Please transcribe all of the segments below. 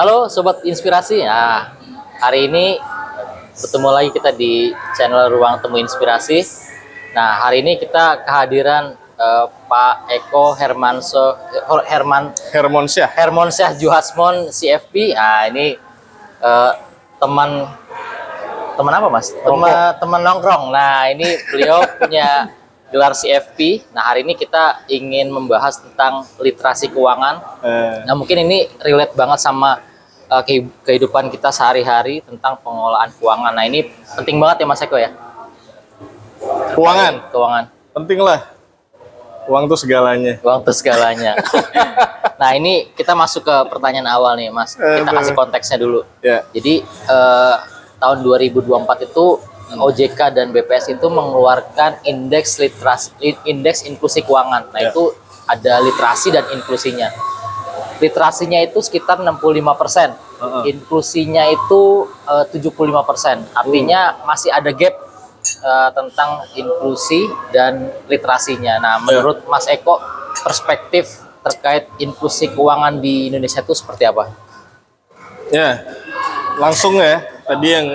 Halo Sobat Inspirasi. Nah, hari ini bertemu lagi kita di channel Ruang Temu Inspirasi. Nah, hari ini kita kehadiran Pak Eko Hermonsyah Juhasmon CFP. Nah, ini teman apa Mas? Teman nongkrong. Nah, ini beliau punya gelar CFP. Nah, hari ini kita ingin membahas tentang literasi keuangan. Nah, mungkin ini relate banget sama kehidupan kita sehari-hari tentang pengelolaan keuangan. Nah, ini penting banget ya Mas Eko ya? Keuangan. Penting lah. Uang tuh segalanya. Nah, ini kita masuk ke pertanyaan awal nih Mas. Kita kasih konteksnya dulu. Ya. Jadi, tahun 2024 itu OJK dan BPS itu mengeluarkan indeks inklusi keuangan. Nah, itu ada literasi dan inklusinya. Literasinya itu sekitar 65%, inklusinya itu 75%. Artinya masih ada gap tentang inklusi dan literasinya. Nah, menurut Mas Eko, perspektif terkait inklusi keuangan di Indonesia itu seperti apa? Ya, langsung ya. Tadi yang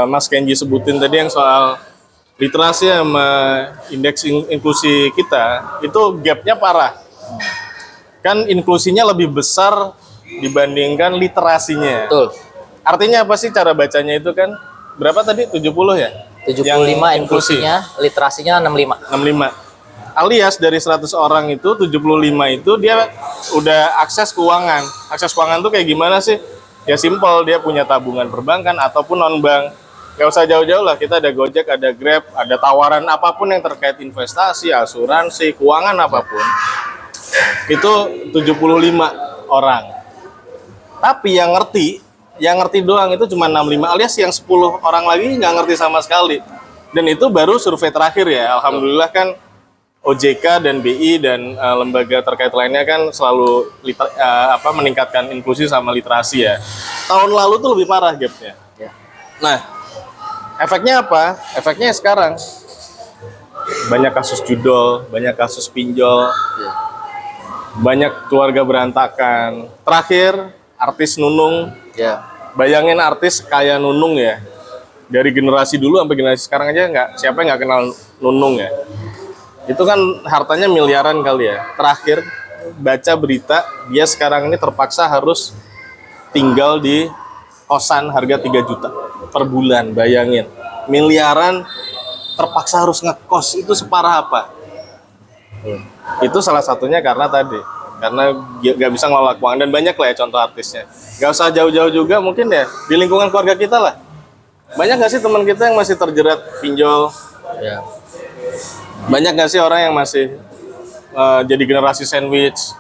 Mas Kenji sebutin tadi yang soal literasi sama indeks inklusi kita, itu gapnya parah. Kan inklusinya lebih besar dibandingkan literasinya. Betul. Artinya apa sih cara bacanya itu kan? Berapa tadi? 70 ya? 75 inklusinya, literasinya 65. 65. Alias dari 100 orang itu 75 itu dia udah akses keuangan. Akses keuangan tuh kayak gimana sih? Ya simpel, dia punya tabungan perbankan ataupun non-bank. Gak usah jauh-jauh lah, kita ada Gojek, ada Grab, ada tawaran apapun yang terkait investasi, asuransi, keuangan apapun. Itu 75 orang. Tapi yang ngerti doang itu cuma 65, alias yang 10 orang lagi nggak ngerti sama sekali. Dan itu baru survei terakhir ya. Alhamdulillah kan OJK dan BI dan lembaga terkait lainnya kan selalu meningkatkan inklusi sama literasi ya. Tahun lalu tuh lebih parah gapnya. Nah, efeknya apa? Efeknya sekarang banyak kasus judol, banyak kasus pinjol, banyak keluarga berantakan. Terakhir artis Nunung. Bayangin artis kayak Nunung ya. Dari generasi dulu sampai generasi sekarang aja siapa yang nggak kenal Nunung ya. Itu kan hartanya miliaran kali ya. Terakhir baca berita dia sekarang ini terpaksa harus tinggal di kosan harga 3 juta per bulan. Bayangin, miliaran terpaksa harus ngekos, itu separah apa? Itu salah satunya karena gak bisa ngelola keuangan, dan banyak lah ya contoh artisnya. Gak usah jauh-jauh juga, mungkin ya di lingkungan keluarga kita lah. Banyak gak sih teman kita yang masih terjerat pinjol? Banyak gak sih orang yang masih jadi generasi sandwich?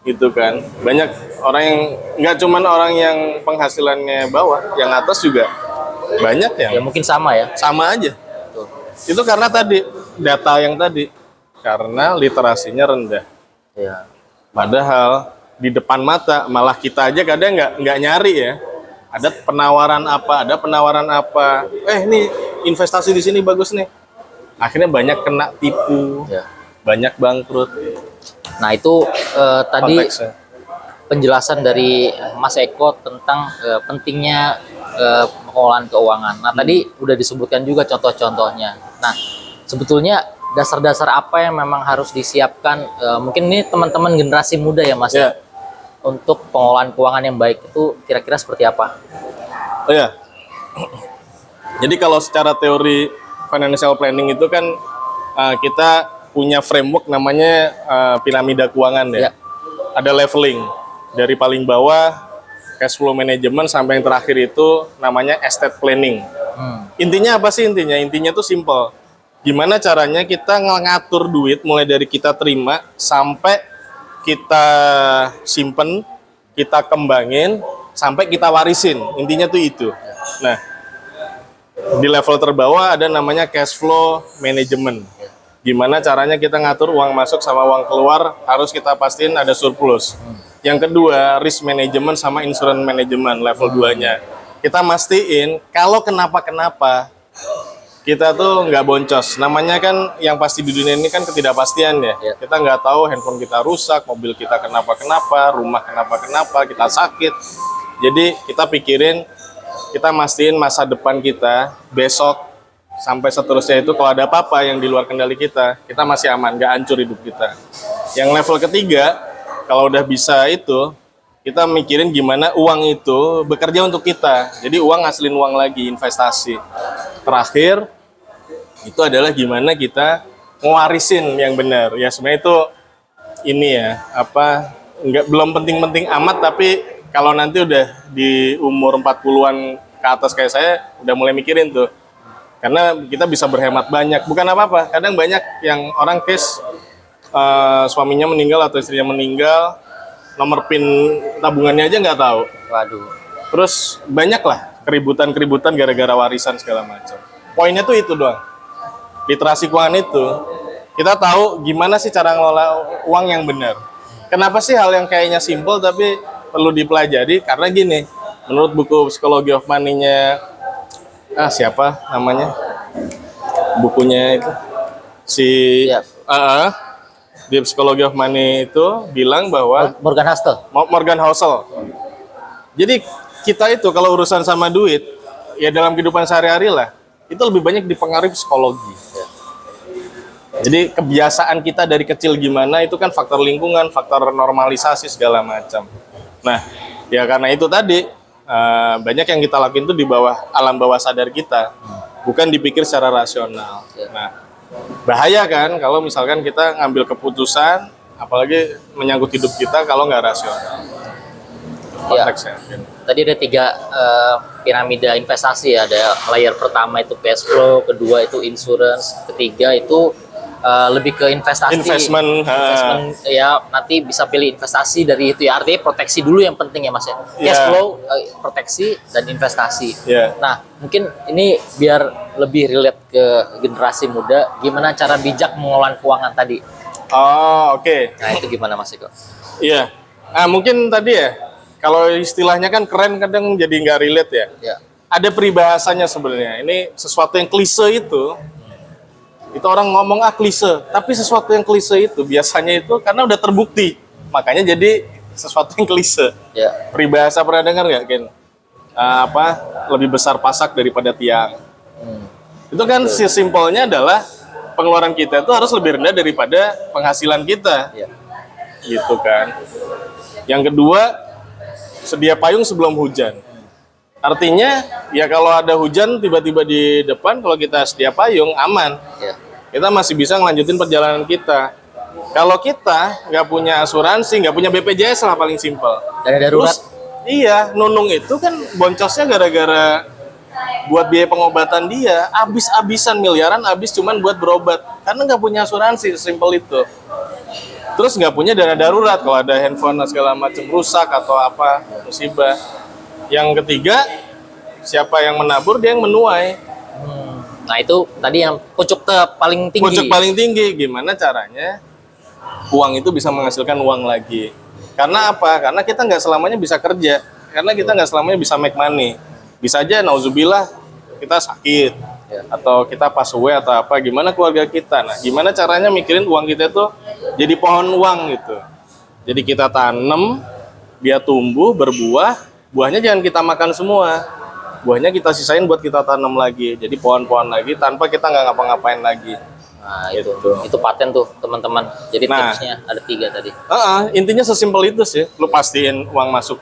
Gitu kan. Banyak orang yang gak cuman orang yang penghasilannya bawah, yang atas juga banyak yang ya mungkin sama ya. Sama aja. Betul. Itu karena tadi data yang tadi, karena literasinya rendah. Padahal di depan mata malah kita aja kadang nggak nyari ya. Ada penawaran apa? Ini investasi di sini bagus nih. Akhirnya banyak kena tipu, banyak bangkrut. Nah, itu tadi konteksnya. Penjelasan dari Mas Eko tentang pentingnya pengelolaan keuangan. Nah, tadi udah disebutkan juga contoh-contohnya. Nah, sebetulnya dasar-dasar apa yang memang harus disiapkan? Mungkin ini teman-teman generasi muda ya Mas, untuk pengelolaan keuangan yang baik itu kira-kira seperti apa? Jadi kalau secara teori financial planning itu kan kita punya framework namanya piramida keuangan ya. Ada leveling dari paling bawah cash flow management sampai yang terakhir itu namanya estate planning. Intinya apa sih intinya? Intinya tuh simple. Gimana caranya kita ngatur duit mulai dari kita terima sampai kita simpen, kita kembangin, sampai kita warisin. Intinya tuh itu. Nah, di level terbawah ada namanya cash flow management. Gimana caranya kita ngatur uang masuk sama uang keluar, harus kita pastiin ada surplus. Yang kedua, risk management sama insurance management level 2-nya. Kita mastiin kalau kenapa-kenapa kita tuh nggak boncos. Namanya kan yang pasti di dunia ini kan ketidakpastian ya. Ya. Kita nggak tahu handphone kita rusak, mobil kita kenapa-kenapa, rumah kenapa-kenapa, kita sakit. Jadi kita pikirin, kita mastiin masa depan kita besok sampai seterusnya itu kalau ada apa-apa yang di luar kendali kita masih aman, nggak hancur hidup kita. Yang level ketiga, kalau udah bisa itu, kita mikirin gimana uang itu bekerja untuk kita. Jadi uang ngasilin uang lagi, investasi. Terakhir, itu adalah gimana kita ngewarisin yang benar. Ya sebenarnya itu ini ya, belum penting-penting amat, tapi kalau nanti udah di umur 40-an ke atas kayak saya, udah mulai mikirin tuh. Karena kita bisa berhemat banyak, bukan apa-apa. Kadang banyak yang orang case suaminya meninggal atau istrinya meninggal, nomor PIN tabungannya aja nggak tahu. Waduh. Terus banyak lah keributan-keributan gara-gara warisan segala macam. Poinnya tuh itu doang. Literasi keuangan itu, kita tahu gimana sih cara ngelola uang yang benar. Kenapa sih hal yang kayaknya simple tapi perlu dipelajari? Karena gini, menurut buku Psychology of Money-nya, siapa namanya? Bukunya itu, di Psychology of Money itu bilang bahwa Morgan Housel. Jadi kita itu kalau urusan sama duit, ya dalam kehidupan sehari-hari lah, itu lebih banyak dipengaruhi psikologi. Jadi kebiasaan kita dari kecil gimana itu kan faktor lingkungan, faktor normalisasi segala macam. Nah, ya karena itu tadi banyak yang kita lakuin itu di bawah alam bawah sadar kita, bukan dipikir secara rasional. Nah, bahaya kan kalau misalkan kita ngambil keputusan, apalagi menyangkut hidup kita kalau nggak rasional. Konteksnya. Ya. Tadi ada 3 piramida investasi ya. Ada layer pertama itu cash flow, kedua itu insurance, ketiga itu lebih ke investasi. Investment ya, nanti bisa pilih investasi dari itu ya. Artinya proteksi dulu yang penting ya Mas ya. Cash flow, proteksi dan investasi. Nah, mungkin ini biar lebih relate ke generasi muda, gimana cara bijak mengelola keuangan tadi. Oh, oke. Nah, itu gimana Mas Eko? Iya. Mungkin tadi ya, kalau istilahnya kan keren kadang jadi nggak relate ya. Ada peribahasanya sebenarnya. Ini sesuatu yang klise itu orang ngomong klise. Tapi sesuatu yang klise itu biasanya itu karena udah terbukti. Makanya jadi sesuatu yang klise. Peribahasa pernah dengar nggak, Ken? Lebih besar pasak daripada tiang. Itu kan simpelnya adalah pengeluaran kita itu harus lebih rendah daripada penghasilan kita. Gitu kan. Yang kedua, sedia payung sebelum hujan. Artinya, ya kalau ada hujan tiba-tiba di depan, kalau kita sedia payung, aman. Kita masih bisa ngelanjutin perjalanan kita. Kalau kita nggak punya asuransi, nggak punya BPJS lah paling simpel. Dana darurat. Iya, Nunung itu kan boncosnya gara-gara buat biaya pengobatan dia, abis-abisan miliaran abis cuman buat berobat. Karena nggak punya asuransi, sesimpel itu. Terus nggak punya dana darurat kalau ada handphone segala macam rusak atau apa musibah. Yang ketiga, siapa yang menabur dia yang menuai. Nah itu tadi yang pucuk paling tinggi. Pucuk paling tinggi, gimana caranya uang itu bisa menghasilkan uang lagi. Karena apa? Karena kita nggak selamanya bisa kerja. Karena kita nggak selamanya bisa make money. Bisa aja, nauzubillah, kita sakit. Atau kita pass away atau apa. Gimana keluarga kita? Nah, gimana caranya mikirin uang kita itu jadi pohon uang gitu. Jadi kita tanam, dia tumbuh, berbuah. Buahnya jangan kita makan semua. Buahnya kita sisain buat kita tanam lagi. Jadi pohon-pohon lagi tanpa kita nggak ngapa-ngapain lagi. Nah itu paten tuh teman-teman. Jadi tipsnya ada 3 tadi. Intinya sesimpel itu sih. Lu pastiin uang masuk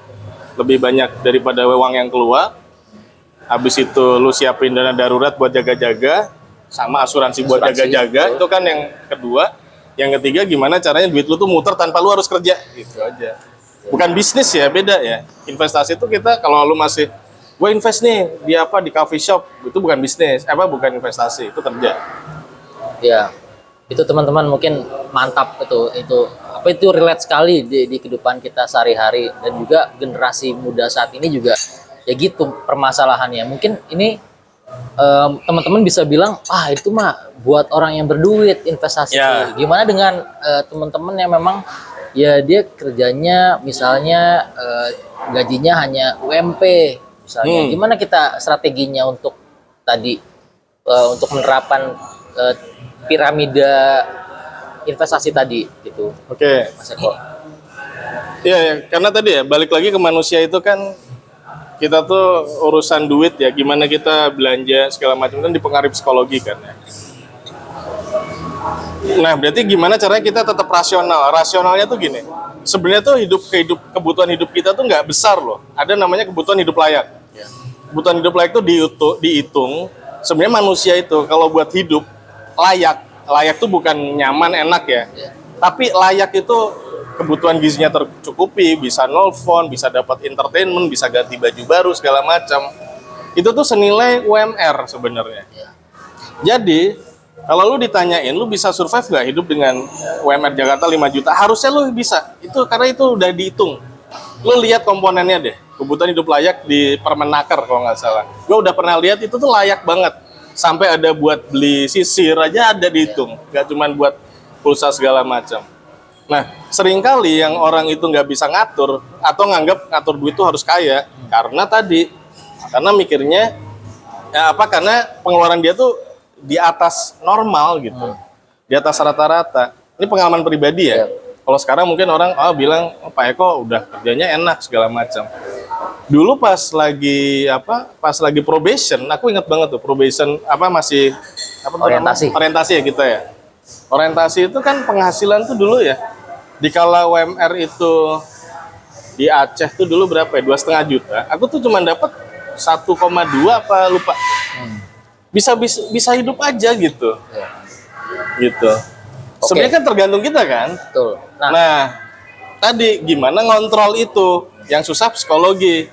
lebih banyak daripada uang yang keluar. Habis itu lu siapin dana darurat buat jaga-jaga. Sama asuransi buat jaga-jaga. Itu kan yang kedua. Yang ketiga gimana caranya duit lu tuh muter tanpa lu harus kerja. Gitu aja. Bukan bisnis ya, beda ya. Investasi itu kita kalau lu masih gue invest nih di coffee shop, itu bukan bisnis, bukan investasi, itu kerja. Ya, itu teman-teman mungkin mantap itu relate sekali di kehidupan kita sehari-hari, dan juga generasi muda saat ini juga ya gitu permasalahannya. Mungkin ini teman-teman bisa bilang itu mah buat orang yang berduit investasi. Gimana dengan teman-teman yang memang ya dia kerjanya misalnya gajinya hanya UMP misalnya. Gimana kita strateginya untuk tadi untuk menerapkan piramida investasi tadi gitu, Oke. Mas Eko. Iya, ya, karena tadi ya balik lagi ke manusia itu kan kita tuh urusan duit ya, gimana kita belanja segala macam kan dipengaruhi psikologi kan ya. Nah, berarti gimana caranya kita tetap rasional? Rasionalnya tuh gini. Sebenarnya tuh kebutuhan hidup kita tuh nggak besar loh. Ada namanya kebutuhan hidup layak. Kebutuhan hidup layak itu dihitung. Sebenarnya manusia itu kalau buat hidup layak tuh bukan nyaman enak ya. Tapi layak itu kebutuhan gizinya tercukupi, bisa nelfon, bisa dapat entertainment, bisa ganti baju baru segala macam. Itu tuh senilai UMR sebenarnya. Jadi kalau lu ditanyain, lu bisa survive nggak hidup dengan UMR Jakarta 5 juta? Harusnya lu bisa. Itu karena itu udah dihitung. Lu lihat komponennya deh. Kebutuhan hidup layak di Permenaker kalau nggak salah. Gue udah pernah lihat itu tuh layak banget. Sampai ada buat beli sisir aja ada dihitung. Nggak cuma buat pulsa segala macam. Nah, seringkali yang orang itu nggak bisa ngatur atau nganggap ngatur duit itu harus kaya. Karena mikirnya, karena pengeluaran dia tuh di atas normal gitu, di atas rata-rata. Ini pengalaman pribadi ya. Kalau sekarang mungkin orang bilang Pak Eko udah kerjanya enak segala macam. Dulu pas lagi probation, aku ingat banget tuh probation orientasi ya kita ya. Orientasi itu kan penghasilan tuh dulu ya. Dikala UMR itu di Aceh tuh dulu berapa ya? 2,5 juta. Aku tuh cuma dapat 1,2 apa lupa. Bisa hidup aja gitu. Gitu. Sebenarnya kan tergantung kita kan. Betul. Nah, tadi gimana ngontrol itu? Yang susah psikologi.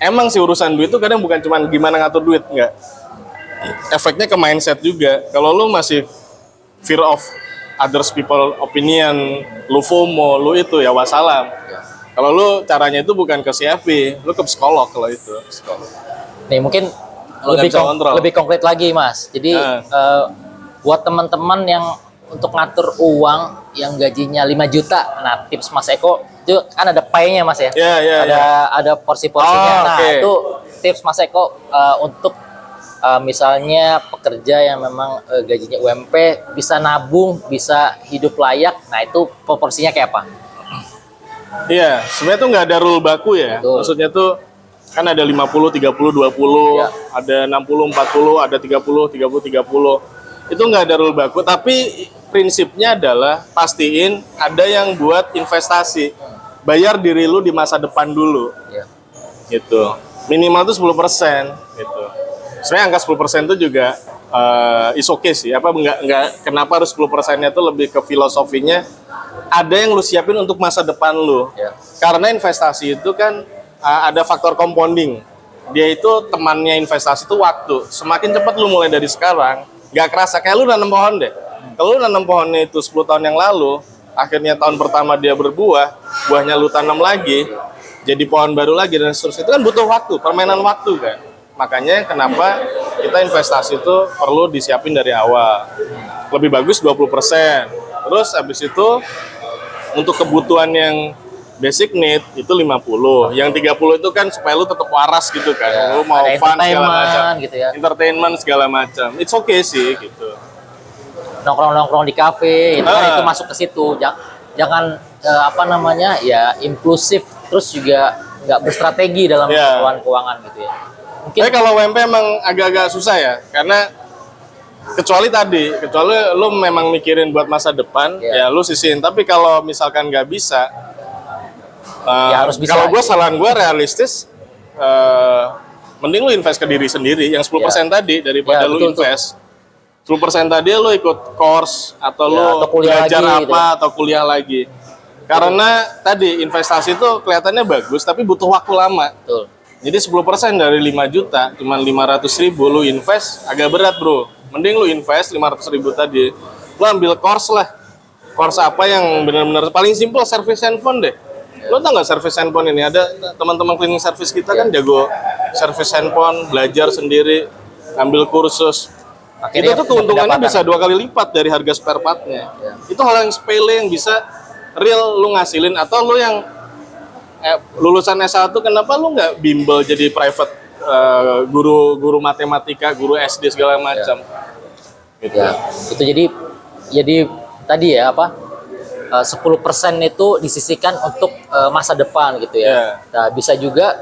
Emang sih urusan duit itu kadang bukan cuma gimana ngatur duit, enggak. Efeknya ke mindset juga. Kalau lu masih fear of others people opinion, lu FOMO, lu itu ya wassalam. Kalau lu caranya itu bukan ke CFP, lu ke psikolog kalau itu. Nih mungkin lebih konkret lagi Mas. Jadi buat teman-teman yang untuk ngatur uang yang gajinya 5 juta, nah tips Mas Eko itu kan ada pie-nya Mas ya. Ada porsi-porsinya. Itu tips Mas Eko untuk misalnya pekerja yang memang gajinya UMP bisa nabung, bisa hidup layak. Nah, itu proporsinya kayak apa? Iya, sebenarnya tuh nggak ada rule baku ya. Betul. Maksudnya tuh kan ada 50, 30, 20, ada 60, 40, ada 30, 30, 30. Itu nggak ada rule baku, tapi prinsipnya adalah pastiin ada yang buat investasi. Bayar diri lu di masa depan dulu. Gitu. Minimal tuh 10% gitu. Sebenarnya angka 10% itu juga is okay sih. Nggak kenapa harus 10%-nya itu lebih ke filosofinya. Ada yang lu siapin untuk masa depan lu. Karena investasi itu kan ada faktor compounding. Dia itu temannya investasi itu waktu. Semakin cepat lu mulai dari sekarang, nggak kerasa. Kayak lu nanam pohon deh. Kalau lu nanam pohonnya itu 10 tahun yang lalu, akhirnya tahun pertama dia berbuah, buahnya lu tanam lagi, jadi pohon baru lagi dan seterusnya. Itu kan butuh waktu, permainan waktu kan. Makanya kenapa kita investasi itu perlu disiapin dari awal. Lebih bagus 20%. Terus habis itu untuk kebutuhan yang basic need itu 50. Yang 30 itu kan supaya lu tetap waras gitu kan. Lu mau fun segala macam. Gitu ya. Entertainment segala macam. It's okay sih gitu. Nongkrong-nongkrong di kafe itu kan itu masuk ke situ. Jangan impulsif, terus juga nggak berstrategi dalam pengelolaan keuangan gitu ya. Mungkin kalau WMP emang agak-agak susah ya, karena kecuali lu memang mikirin buat masa depan, ya lu sisihin. Tapi kalau misalkan nggak bisa, harus bisa. Kalau saran gue realistis, mending lu invest ke diri sendiri, yang 10% tadi daripada lu invest. 10% tadi lu ikut course atau lu belajar apa gitu. Atau kuliah lagi. Karena tadi investasi itu kelihatannya bagus, tapi butuh waktu lama. Betul. Jadi 10% dari 5 juta, cuma 500.000 lu invest, agak berat bro. Mending lu invest 500.000 tadi, lu ambil course lah. Course apa yang benar-benar paling simple, service handphone deh. Lu tau nggak service handphone ini? Ada teman-teman cleaning service kita kan jago service handphone, belajar sendiri, ambil kursus. Akhirnya itu tuh keuntungannya bisa 2 kali lipat dari harga spare part-nya. Itu hal yang sepele yang bisa real lu ngasilin. Atau lu yang lulusan S1 kenapa lu nggak bimbel jadi private guru matematika, guru SD segala macam. Gitu. Ya, itu jadi tadi ya apa 10% itu disisihkan untuk masa depan gitu ya. Nah, bisa juga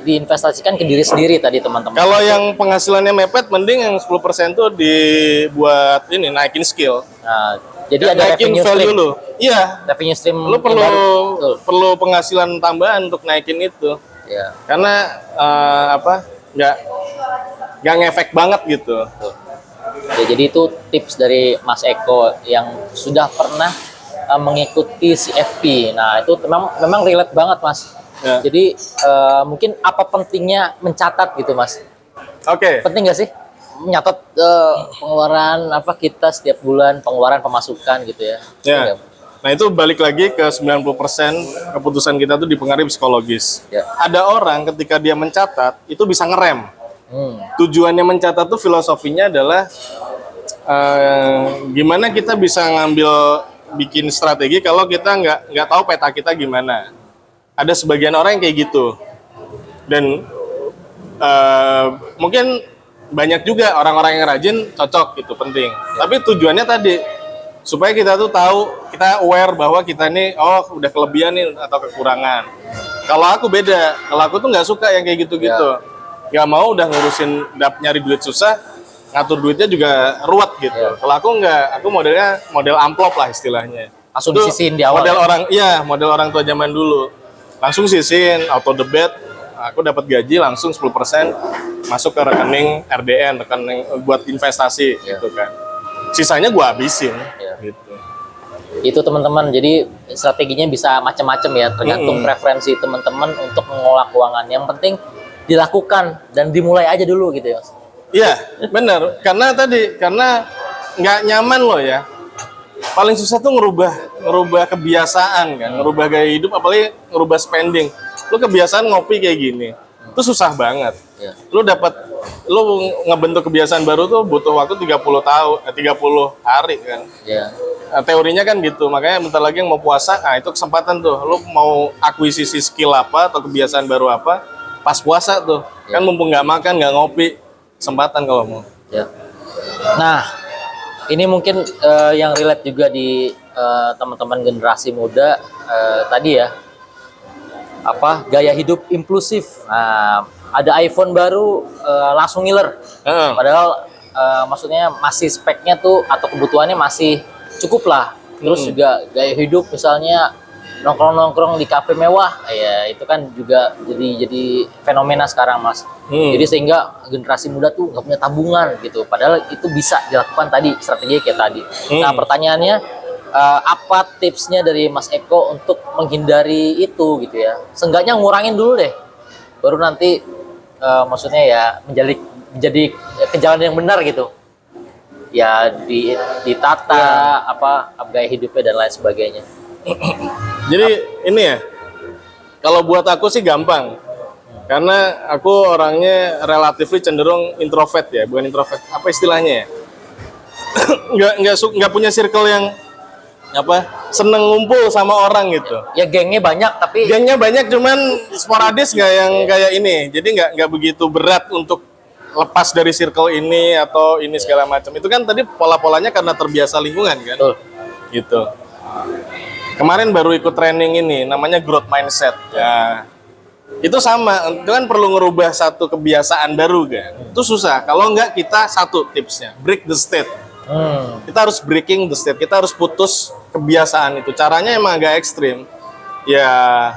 diinvestasikan ke diri sendiri tadi teman-teman. Kalau yang penghasilannya mepet, mending yang 10% tuh dibuat ini naikin skill. Nah, jadi ada naikin revenue value stream. lu. Iya. Revenue stream Lu yang baru. Betul. perlu penghasilan tambahan untuk naikin itu. Ya. Karena nggak ngefek banget gitu. Betul. Ya, jadi itu tips dari Mas Eko yang sudah pernah mengikuti CFP. Nah, itu memang relate banget, Mas. Ya. Jadi mungkin apa pentingnya mencatat gitu, Mas? Oke. Penting nggak sih mencatat pengeluaran apa kita setiap bulan, pengeluaran pemasukan gitu ya? Ya. Nah, itu balik lagi ke 90% keputusan kita tuh dipengaruhi psikologis. Ya. Ada orang ketika dia mencatat itu bisa ngerem. Tujuannya mencatat tuh filosofinya adalah gimana kita bisa bikin strategi kalau kita nggak tahu peta kita gimana. Ada sebagian orang yang kayak gitu, dan mungkin banyak juga orang-orang yang rajin, cocok gitu, penting. Tapi tujuannya tadi supaya kita tuh tahu, kita aware bahwa kita ini udah kelebihan nih atau kekurangan. Kalau aku beda, kalau aku tuh nggak suka yang kayak gitu-gitu, nggak mau udah ngurusin nyari duit susah, ngatur duitnya juga ruwet gitu. Kalau aku nggak, aku model amplop lah istilahnya. Langsung disisihin di awal. Model orang tua zaman dulu. Langsung sisihin, auto debit, aku dapat gaji langsung 10% masuk ke rekening RDN, rekening buat investasi gitu kan. Sisanya gua habisin gitu. Itu teman-teman, jadi strateginya bisa macam-macam ya, tergantung preferensi teman-teman untuk mengelola keuangan. Yang penting dilakukan dan dimulai aja dulu gitu ya. Iya, benar. Karena nggak nyaman loh ya. Paling susah tuh ngerubah kebiasaan kan, ngerubah gaya hidup, apalagi ngerubah spending. Lu kebiasaan ngopi kayak gini, itu susah banget. Ya. Lu ngebentuk kebiasaan baru tuh butuh waktu 30 hari kan. Ya. Nah, teorinya kan gitu, makanya bentar lagi yang mau puasa, itu kesempatan tuh. Lu mau akuisisi skill apa atau kebiasaan baru apa, pas puasa tuh. Kan mumpung nggak makan, nggak ngopi, kesempatan kalau mau. Ya. Nah, ini mungkin yang relate juga di teman-teman generasi muda tadi ya, apa gaya hidup impulsif. Nah, ada iPhone baru langsung ngiler. Padahal maksudnya masih speknya tuh atau kebutuhannya masih cukup lah. Terus juga gaya hidup misalnya nongkrong-nongkrong di kafe mewah, ya itu kan juga jadi fenomena sekarang, Mas. Jadi sehingga generasi muda tuh nggak punya tabungan gitu. Padahal itu bisa dilakukan tadi strategi kayak tadi. Nah, pertanyaannya apa tipsnya dari Mas Eko untuk menghindari itu gitu ya? Seenggaknya ngurangin dulu deh, baru nanti maksudnya ya menjadi ke jalan yang benar gitu. Ya ditata apa gaya hidupnya dan lain sebagainya. Jadi ini ya, kalau buat aku sih gampang, karena aku orangnya relatif cenderung introvert ya, bukan introvert, apa istilahnya ya? nggak punya circle yang seneng ngumpul sama orang gitu. Ya gengnya banyak tapi cuman sporadis, nggak yang kayak ini, jadi nggak begitu berat untuk lepas dari circle ini atau ini segala macam. Itu kan tadi pola-polanya karena terbiasa lingkungan kan. Betul. Gitu. Kemarin baru ikut training ini, namanya growth mindset. Ya, itu sama, itu kan perlu ngerubah satu kebiasaan baru kan. Itu susah. Kalau enggak, kita satu tipsnya, break the state. Kita harus breaking the state. Kita harus putus kebiasaan itu. Caranya emang agak ekstrim. Ya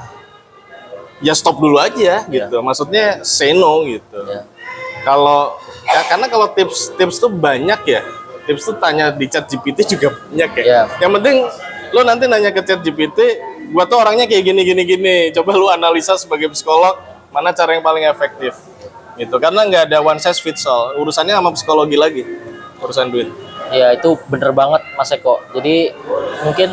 stop dulu aja gitu. Maksudnya say no gitu. Karena kalau tips tuh banyak ya. Tips tuh tanya di chat GPT juga banyak ya. Yang penting lo nanti nanya ke chat GPT, gua tuh orangnya kayak gini. Coba lu analisa sebagai psikolog, mana cara yang paling efektif. Gitu. Karena nggak ada one size fits all. Urusannya sama psikologi lagi. Urusan duit. Ya itu bener banget Mas Eko. Jadi mungkin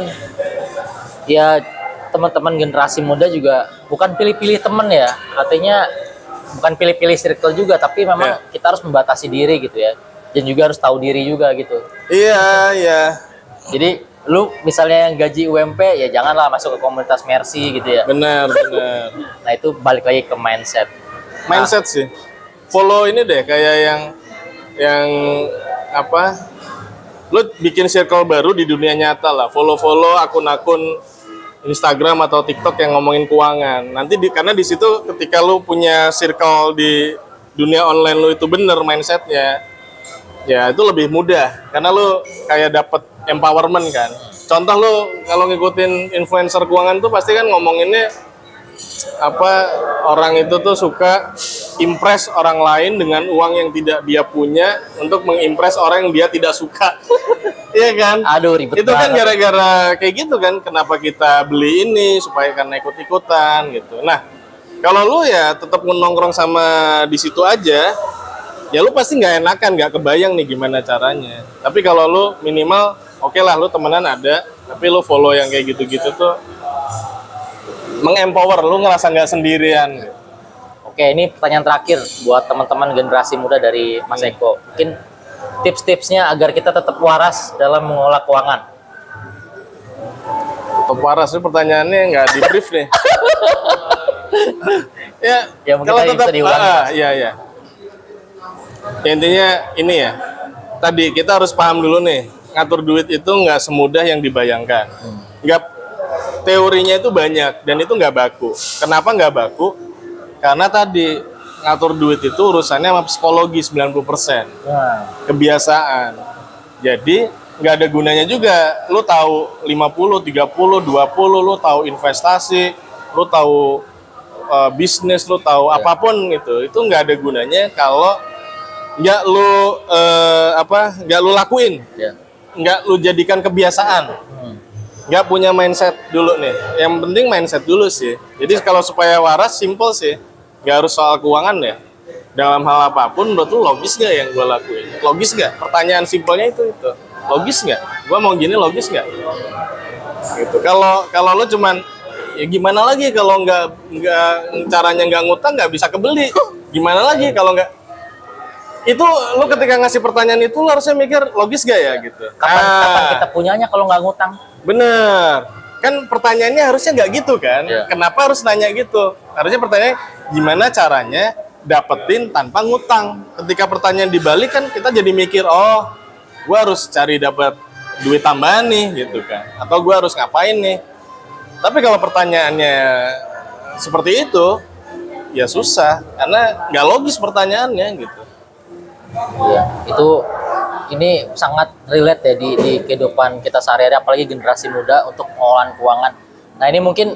ya teman-teman generasi muda juga bukan pilih-pilih temen ya. Artinya bukan pilih-pilih circle juga, tapi memang kita harus membatasi diri gitu ya. Dan juga harus tahu diri juga gitu. Iya. Jadi lu misalnya yang gaji UMP ya janganlah masuk ke komunitas Mercy gitu ya. Benar. Nah itu balik lagi ke mindset. mindset sih. Follow ini deh kayak yang apa? Lu bikin circle baru di dunia nyata lah. Follow akun-akun Instagram atau TikTok yang ngomongin keuangan. Nanti karena di situ ketika lu punya circle di dunia online lu itu bener mindsetnya, ya itu lebih mudah karena lu kayak dapet empowerment kan. Contoh lu kalau ngikutin influencer keuangan tuh pasti kan ngomonginnya apa, orang itu tuh suka impress orang lain dengan uang yang tidak dia punya untuk mengimpress orang yang dia tidak suka. Iya kan? Aduh, ribet itu kan banget. gara-gara kayak gitu kan, kenapa kita beli ini supaya karena ikut-ikutan gitu. Nah, kalau lu ya tetap nongkrong sama di situ aja, ya lu pasti nggak enakan, nggak kebayang nih gimana caranya. Tapi kalau lu minimal oke lah, lu temenan ada, tapi lu follow yang kayak gitu-gitu tuh mengempower, lu ngerasa nggak sendirian. Oke, ini pertanyaan terakhir buat teman-teman generasi muda dari Mas Eko. Mungkin tips-tipsnya agar kita tetap waras dalam mengelola keuangan. Top waras ini pertanyaannya nggak di brief nih. Ya, mungkin kalau tadi tetap bisa diulangi. iya. Ya, intinya ini ya. Tadi kita harus paham dulu nih, ngatur duit itu nggak semudah yang dibayangkan. Nggak, teorinya itu banyak dan itu nggak baku. Kenapa nggak baku? Karena tadi ngatur duit itu urusannya sama psikologi 90%. Kebiasaan. Jadi nggak ada gunanya juga lu tahu 50, 30, 20, lu tahu investasi, lu tahu bisnis, lu tahu apapun itu nggak ada gunanya kalau nggak lu nggak lu lakuin, nggak lu jadikan kebiasaan, nggak punya mindset dulu nih. Yang penting mindset dulu sih. Jadi kalau supaya waras, simple sih, nggak harus soal keuangan ya. Dalam hal apapun, menurut lu logis nggak yang gue lakuin? Logis nggak? Pertanyaan simpelnya itu. Logis nggak? Gue mau gini logis nggak? Gitu. Kalau lu cuman ya gimana lagi kalau nggak caranya nggak ngutang nggak bisa kebeli. Gimana lagi kalau nggak? Itu lu ketika ngasih pertanyaan itu lu harusnya mikir logis gak ya gitu. Kapan kita punyanya kalau nggak ngutang? Bener. Kan pertanyaannya harusnya nggak gitu kan? Kenapa harus nanya gitu? Harusnya pertanyaannya gimana caranya dapetin tanpa ngutang. Ketika pertanyaan dibalik kan kita jadi mikir, oh gua harus cari dapat duit tambahan nih gitu kan. Atau gua harus ngapain nih. Tapi kalau pertanyaannya seperti itu, ya susah. Karena nggak logis pertanyaannya gitu. Iya, itu ini sangat relate ya di kehidupan kita sehari-hari, apalagi generasi muda untuk pengolahan keuangan. Nah, ini mungkin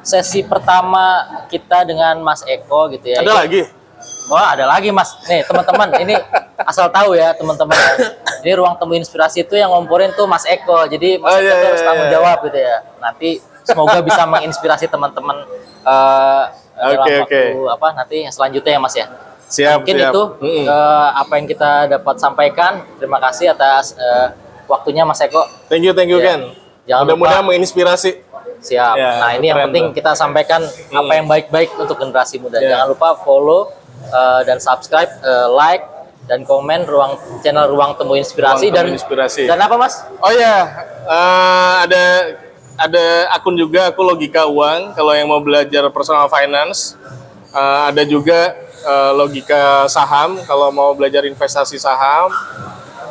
sesi pertama kita dengan Mas Eko gitu ya. Ada lagi? Wah, ada lagi Mas. Nih teman-teman, ini asal tahu ya teman-teman. Ini ruang temu inspirasi itu yang ngomporin tuh Mas Eko. Jadi Mas Eko tuh harus tanggung jawab gitu ya. Nanti semoga bisa menginspirasi teman-teman dalam waktu nanti yang selanjutnya ya Mas ya. Siap, mungkin itu apa yang kita dapat sampaikan. Terima kasih atas waktunya Mas Eko. Thank you Ken. Mudah-mudahan menginspirasi. Siap. Ya, nah ini yang penting kita sampaikan apa yang baik-baik untuk generasi muda. Jangan lupa follow dan subscribe, like dan komen channel Ruang Temu Inspirasi. Dan apa Mas? Oh ya, ada akun juga, aku Logika Uang. Kalau yang mau belajar personal finance, ada juga logika saham kalau mau belajar investasi saham.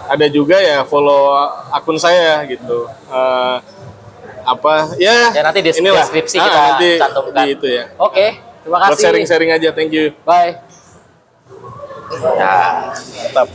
Ada juga ya follow akun saya gitu. Nanti di deskripsi kita nanti cantumkan. Itu ya. Oke, terima kasih. Buat sharing-sharing aja, thank you. Bye. Ya, mantap.